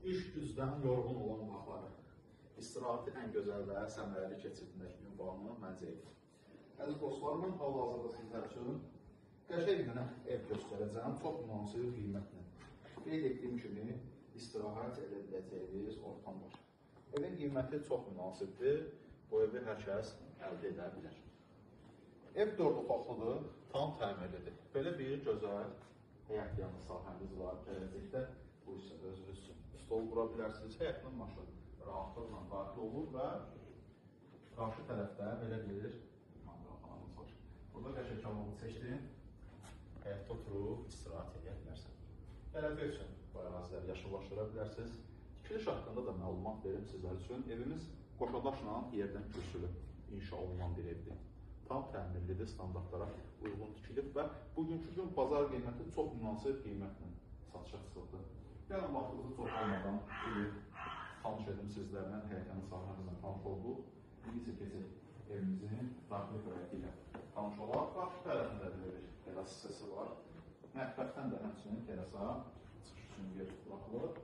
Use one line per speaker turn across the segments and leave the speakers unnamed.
İş gücdən yorğun olan vaxtları, istirahəti ən gözəl və səmərəli keçirtmək ünvanı məncə ev. Əziz dostlarım, hal-hazırda sizlər üçün qəşəng bir ev göstərəcəm, çox münasib qiymətlə. Qeyd etdiyim kimi, istirahət edə biləcəyiniz ortam var. Evin qiyməti çox münasibdir, bu evi hər kəs əldə edə bilər. Ev 4 otaqlıdır, tam təmirlidir. Belə bir gözəl həyət yanı sahəmiz var, gələcəkdə bu isə özünüz üçün stol qura bilərsiniz. Həyətlə maşın rahatlıqla daxil olur və qarşı tərəfdə belə bir manqalxanamız var. Burada qəşəng kanalını seçdin, həyətdə oturub istirahət edə bilərsən. Gələcək üçün bu əraziləri yaşıllaşdıra bilərsiniz. Tikiliş haqqında da məlumat verim sizlər üçün. Evimiz qoşadaşla yerdən kürsülü inşa olunan bir evdir. Tam təmirlidir, standartlara uyğun tikilib və bugünkü gün bazar qiyməti çox münasib qiymətlə satışa çıxıldı. Gəlin vaxtınızı çox olmadan tanış edim sizlərlə, həyətyanı sahəmizlə tanış olduq. İndi isə keçək evimizin daxili həyəti ilə tanış olaq. Qarşı tərəfində bir teras hissəsi var. Mətbəxdən də həmçinin terasa çıxış üçün yer buraxılır.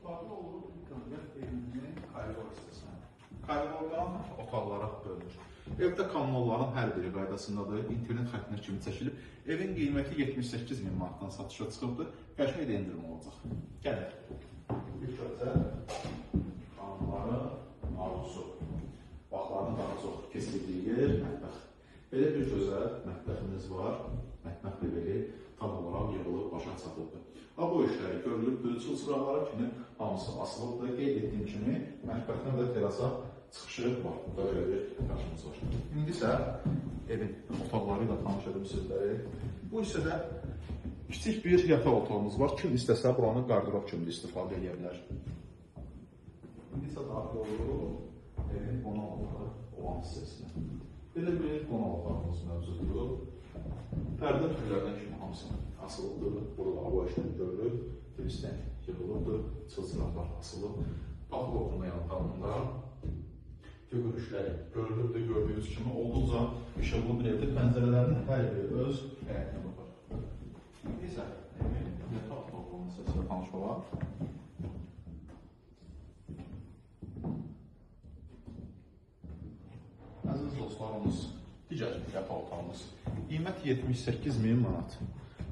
Daxil oluruq ilk öncə evimizin koridor hissəsinə. Koridordan otaqlara bölünür. Evdə kommunalların hər biri qaydasındadır, internet xəttinə kimi çəkilib. Evin qiyməti 78 min manatdan satışa çıxıbdır, qəşəng də endirim olacaq. Gələk. İlk öncə kanunların arzusu, vaxtlarının daha çox kesildiyi yer mətbəx. Belə bir gözəl mətbəximiz var, mətbəx leveli tam olaraq yığılıb, başa çatılıbdır. Bu işləri görülübdür, çılçıraqlara kimi hamısı asılıbdır. Qeyd etdiyim kimi, mətbəxdən də terasa çıxışı var. Burada belə bir qarşımız var. İndi isə evin otaqları ilə tanış edim sizləri. Bu hissədə kiçik bir yataq otağımız var. Kim istəsə buranı qardırob kimi istifadə edə bilər. İndi isə daxil oluruq evin qonaq otağı olan hissəsinə. Belə bir qonaq otağımız mövcuddur. Pərdə türlərdən kimi hamısı asılıbdır. Burada hava işlemi görülür. Filisten yığılıbdır. Çılçıraqlar asılıb. Daxil oturma yanlarında görüşləri görülübdür. Gördüyünüz kimi olduqca işıqlı bir evdir. Pəncərələrin hər biri öz həyətini var. İndi isə yataq otağının hissəsilə tanış olaq. Əziz dostlarımız, digər yataq otağımız. Qiymət 78 min manat.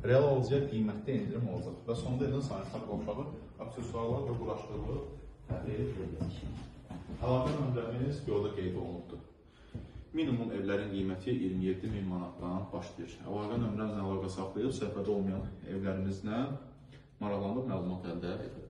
Real alıcıya qiymətdə endirim olacaq və sonda edin sanitar qovşağı, aksesuarlar və quraşdırılır təbliğ edilir. Əlaqə nömrəmiz yolda qeyd olunubdur. Minimum evlərin qiyməti 27 min manatdan başlayır. Əlaqə nömrəmizlə əlaqə saxlayıb, səhvədə olmayan evlərimizlə maraqlanıb məlumat əldə edilir.